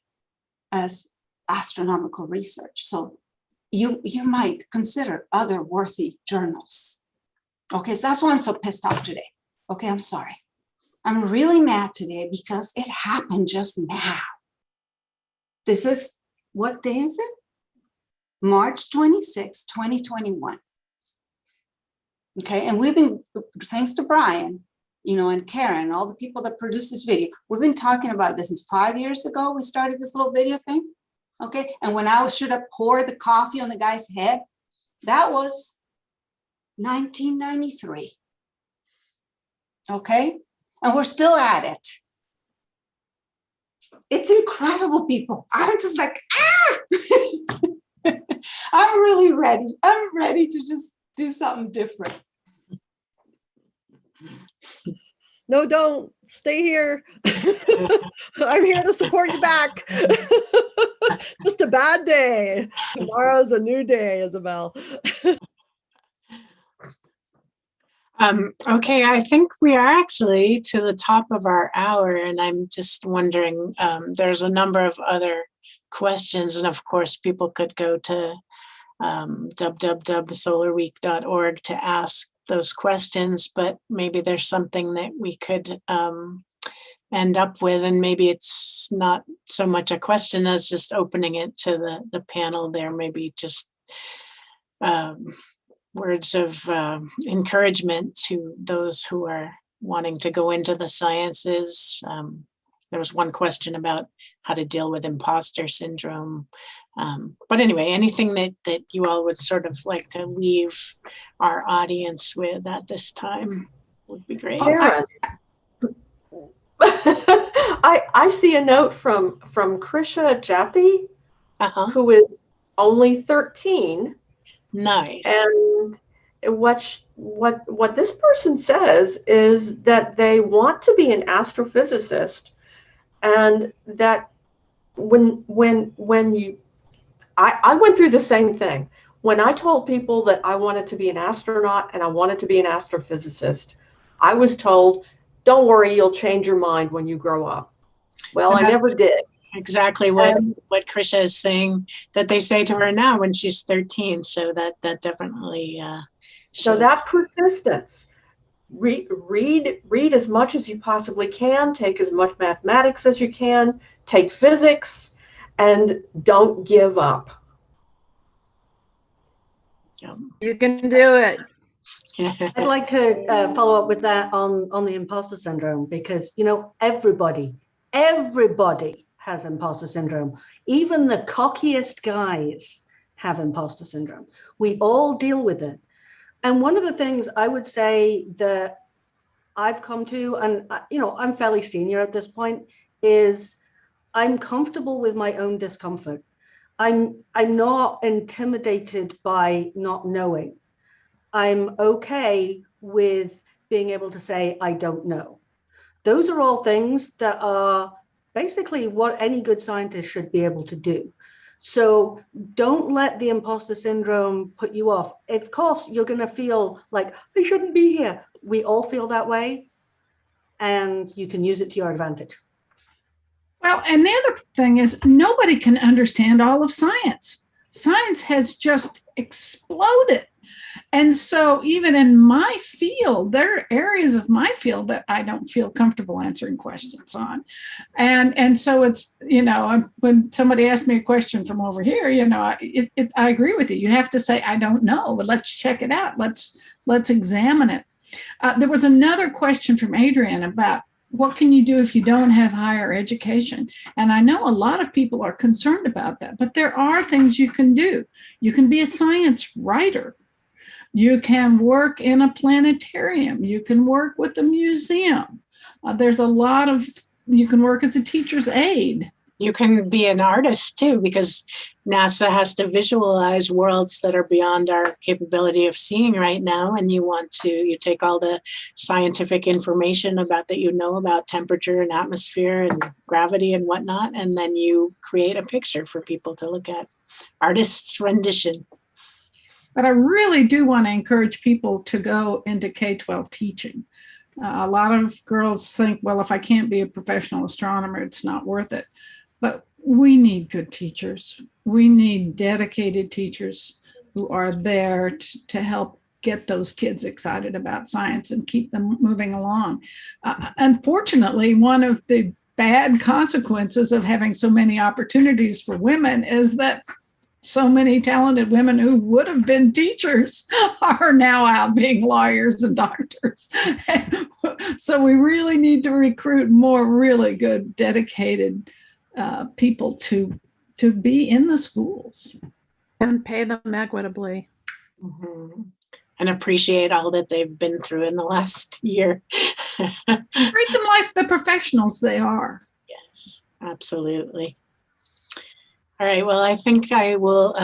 as astronomical research. So you might consider other worthy journals. Okay, so that's why I'm so pissed off today. Okay, I'm sorry. I'm really mad today because it happened just now. This is, what day is it? March 26, 2021. Okay, and we've been, thanks to Brian, and Karen, all the people that produced this video, we've been talking about this since 5 years ago. We started this little video thing. Okay, and when I should have poured the coffee on the guy's head, that was 1993. Okay, and we're still at it. It's incredible, people. I'm just like, I'm really ready. I'm ready to just do something different. No, don't. Stay here. I'm here to support you back. Just a bad day. Tomorrow's a new day, Isabel. Okay, I think we are actually to the top of our hour, and I'm just wondering, there's a number of other questions, and of course, people could go to www.solarweek.org to ask those questions, but maybe there's something that we could end up with, and maybe it's not so much a question as just opening it to the panel there, maybe just words of encouragement to those who are wanting to go into the sciences. There was one question about how to deal with imposter syndrome. But anyway, anything that you all would sort of like to leave our audience with at this time would be great. Karen, I see a note from Krisha Jappi, who is only 13. Nice. And what this person says is that they want to be an astrophysicist, and that when you I went through the same thing. When I told people that I wanted to be an astronaut and I wanted to be an astrophysicist, I was told, don't worry, you'll change your mind when you grow up. Well, I never did. Exactly what Krisha is saying that they say to her now when she's 13. So that definitely so that persistence. Read as much as you possibly can, take as much mathematics as you can, take physics, and don't give up. You can do it. I'd like to follow up with that on the imposter syndrome, because, you know, everybody has imposter syndrome. Even the cockiest guys have imposter syndrome. We all deal with it. And one of the things I would say that I've come to, and you know, I'm fairly senior at this point, is I'm comfortable with my own discomfort. I'm not intimidated by not knowing. I'm okay with being able to say, I don't know. Those are all things that are basically what any good scientist should be able to do. So don't let the imposter syndrome put you off. Of course, you're going to feel like, I shouldn't be here. We all feel that way, and you can use it to your advantage. Well, and the other thing is nobody can understand all of science. Science has just exploded. And so even in my field, there are areas of my field that I don't feel comfortable answering questions on. And so it's, you know, when somebody asks me a question from over here, you know, I agree with you. You have to say, I don't know, but let's check it out. Let's examine it. There was another question from Adrian about what can you do if you don't have higher education? And I know a lot of people are concerned about that, but there are things you can do. You can be a science writer. You can work in a planetarium. You can work with a museum. There's a lot of, you can work as a teacher's aide. You can be an artist too, because NASA has to visualize worlds that are beyond our capability of seeing right now. And you take all the scientific information that you know about temperature and atmosphere and gravity and whatnot, and then you create a picture for people to look at. Artist's rendition. But I really do want to encourage people to go into K-12 teaching. A lot of girls think, well, if I can't be a professional astronomer, it's not worth it. But we need good teachers. We need dedicated teachers who are there to help get those kids excited about science and keep them moving along. Unfortunately, one of the bad consequences of having so many opportunities for women is that so many talented women who would have been teachers are now out being lawyers and doctors. So we really need to recruit more really good, dedicated people to be in the schools. And pay them equitably. Mm-hmm. And appreciate all that they've been through in the last year. Treat them like the professionals they are. Yes, absolutely. All right, well, I think I will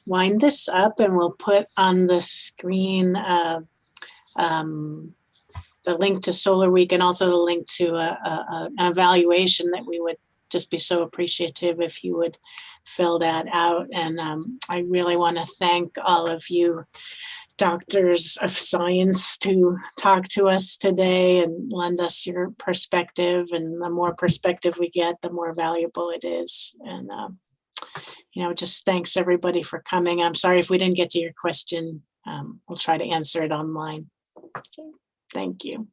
wind this up, and we'll put on the screen the link to Solar Week and also the link to an evaluation that we would just be so appreciative if you would fill that out. And I really want to thank all of you doctors of science to talk to us today and lend us your perspective. And the more perspective we get, the more valuable it is. And just thanks everybody for coming. I'm sorry if we didn't get to your question. We'll try to answer it online. So, thank you.